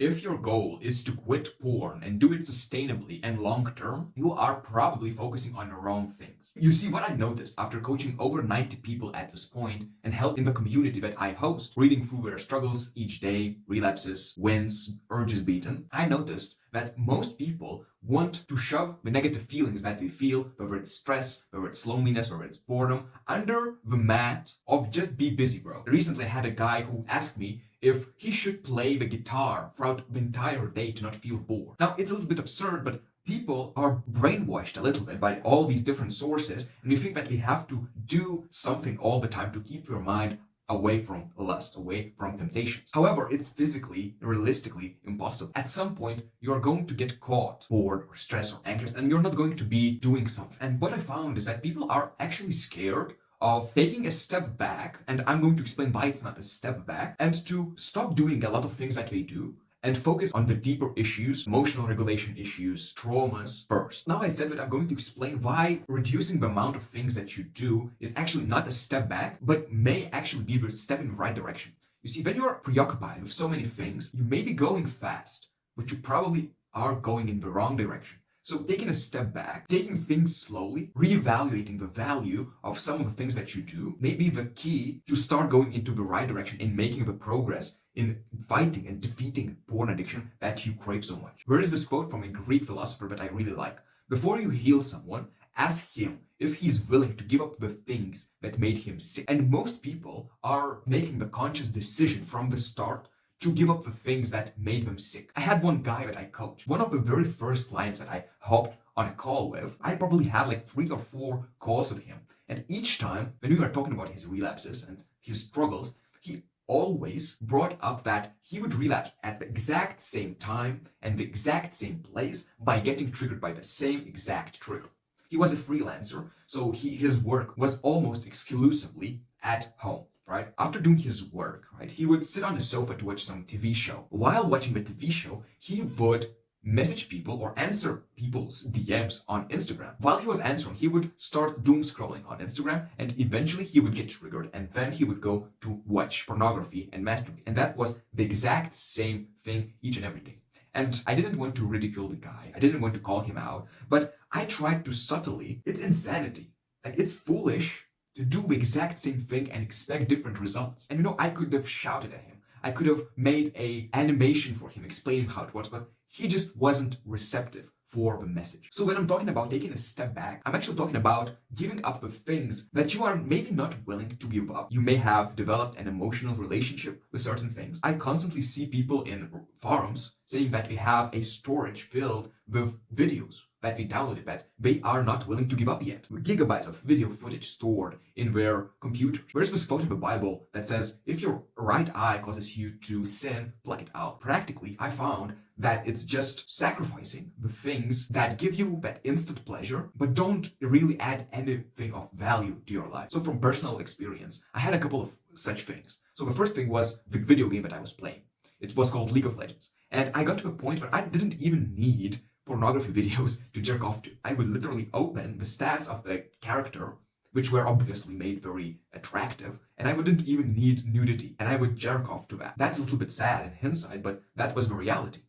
If your goal is to quit porn and do it sustainably and long term, you are probably focusing on the wrong things. You see, what I noticed after coaching over 90 people at this point and helping the community that I host, reading through their struggles each day, relapses, wins, urges beaten, I noticed that most people want to shove the negative feelings that they feel, whether it's stress, whether it's loneliness, whether it's boredom, under the mat of just be busy, bro. Recently I had a guy who asked me if he should play the guitar throughout the entire day to not feel bored. Now, it's a little bit absurd, but people are brainwashed a little bit by all these different sources, and we think that we have to do something all the time to keep your mind away from lust, away from temptations. However, it's physically, realistically impossible. At some point, you're going to get caught, bored or stressed or anxious, and you're not going to be doing something. And what I found is that people are actually scared of taking a step back, and I'm going to explain why it's not a step back, and to stop doing a lot of things that they do and focus on the deeper issues, emotional regulation issues, traumas first. Now I said that I'm going to explain why reducing the amount of things that you do is actually not a step back, but may actually be the step in the right direction. You see, when you're preoccupied with so many things, you may be going fast, but you probably are going in the wrong direction. So taking a step back, taking things slowly, reevaluating the value of some of the things that you do may be the key to start going into the right direction in making the progress in fighting and defeating porn addiction that you crave so much. There is this quote from a Greek philosopher that I really like. Before you heal someone, ask him if he's willing to give up the things that made him sick. And most people are making the conscious decision from the start to give up the things that made them sick. I had one guy that I coached, one of the very first clients that I hopped on a call with. I probably had like 3 or 4 calls with him. And each time when we were talking about his relapses and his struggles, he always brought up that he would relapse at the exact same time and the exact same place by getting triggered by the same exact trigger. He was a freelancer, so his work was almost exclusively at home. Right? After doing his work, right, he would sit on the sofa to watch some TV show. While watching the TV show, he would message people or answer people's DMs on Instagram. While he was answering, he would start doom scrolling on Instagram, and eventually he would get triggered, and then he would go to watch pornography and masturbate. And that was the exact same thing each and every day. And I didn't want to ridicule the guy. I didn't want to call him out, but I tried to subtly. It's insanity. Like, it's foolish to do the exact same thing and expect different results. And I could have shouted at him. I could have made an animation for him explaining how it works, but he just wasn't receptive for the message. So when I'm talking about taking a step back, I'm actually talking about giving up the things that you are maybe not willing to give up. You may have developed an emotional relationship with certain things. I constantly see people in forums saying that we have a storage filled with videos that we downloaded that they are not willing to give up yet. With gigabytes of video footage stored in their computers. There's this quote in the Bible that says, if your right eye causes you to sin, pluck it out. Practically, I found that it's just sacrificing the things that give you that instant pleasure, but don't really add anything of value to your life. So from personal experience, I had a couple of such things. So the first thing was the video game that I was playing. It was called League of Legends. And I got to a point where I didn't even need pornography videos to jerk off to. I would literally open the stats of the character, which were obviously made very attractive, and I wouldn't even need nudity, and I would jerk off to that. That's a little bit sad in hindsight, but that was the reality.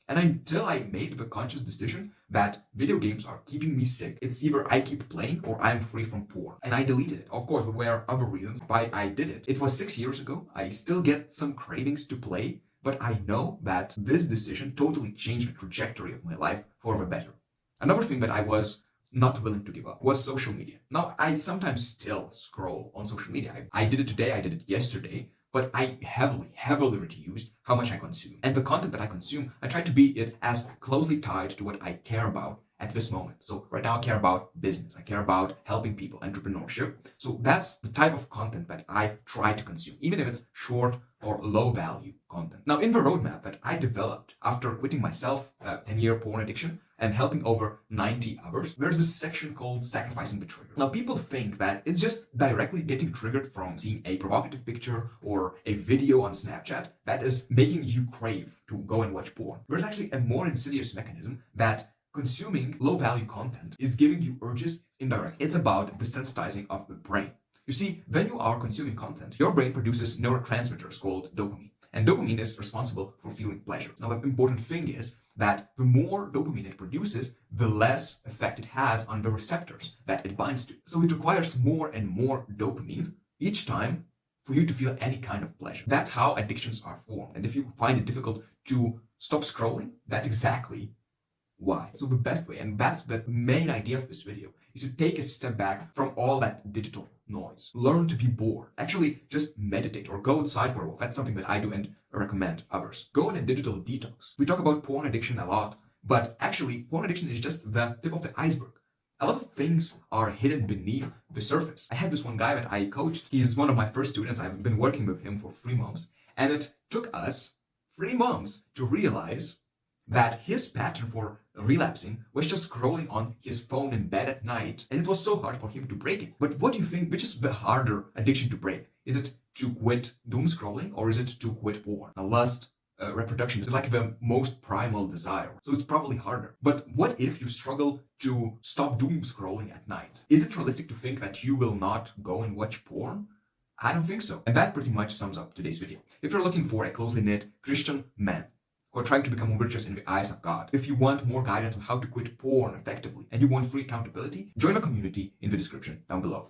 And until I made the conscious decision that video games are keeping me sick, it's either I keep playing or I'm free from porn. And I deleted it. Of course, there were other reasons why I did it. It was 6 years ago. I still get some cravings to play, but I know that this decision totally changed the trajectory of my life for the better. Another thing that I was not willing to give up was social media. Now, I sometimes still scroll on social media. I did it today, I did it yesterday, but I heavily reduced how much I consume. And the content that I consume, I try to be it as closely tied to what I care about at this moment. So right now I care about business, I care about helping people, entrepreneurship. So that's the type of content that I try to consume, even if it's short or low value content. Now in the roadmap that I developed after quitting myself 10-year porn addiction and helping over 90 others, there's this section called sacrificing the trigger. Now people think that it's just directly getting triggered from seeing a provocative picture or a video on Snapchat that is making you crave to go and watch porn. There's actually a more insidious mechanism that consuming low-value content is giving you urges indirectly. It's about desensitizing of the brain. You see, when you are consuming content, your brain produces neurotransmitters called dopamine. And dopamine is responsible for feeling pleasure. Now, the important thing is that the more dopamine it produces, the less effect it has on the receptors that it binds to. So it requires more and more dopamine each time for you to feel any kind of pleasure. That's how addictions are formed. And if you find it difficult to stop scrolling, that's exactly why. So the best way, and that's the main idea of this video, is to take a step back from all that digital noise. Learn to be bored. Actually, just meditate or go outside for a walk. That's something that I do and recommend others. Go on a digital detox. We talk about porn addiction a lot, but actually, porn addiction is just the tip of the iceberg. A lot of things are hidden beneath the surface. I had this one guy that I coached. He's one of my first students. I've been working with him for 3 months, and it took us 3 months to realize that his pattern for relapsing was just scrolling on his phone in bed at night, and it was so hard for him to break it. But what do you think, which is the harder addiction to break? Is it to quit doom scrolling, or is it to quit porn? Now, lust, reproduction is like the most primal desire, so it's probably harder. But what if you struggle to stop doom scrolling at night? Is it realistic to think that you will not go and watch porn? I don't think so. And that pretty much sums up today's video. If you're looking for a closely knit Christian man who are trying to become virtuous in the eyes of God, if you want more guidance on how to quit porn effectively, and you want free accountability, join our community in the description down below.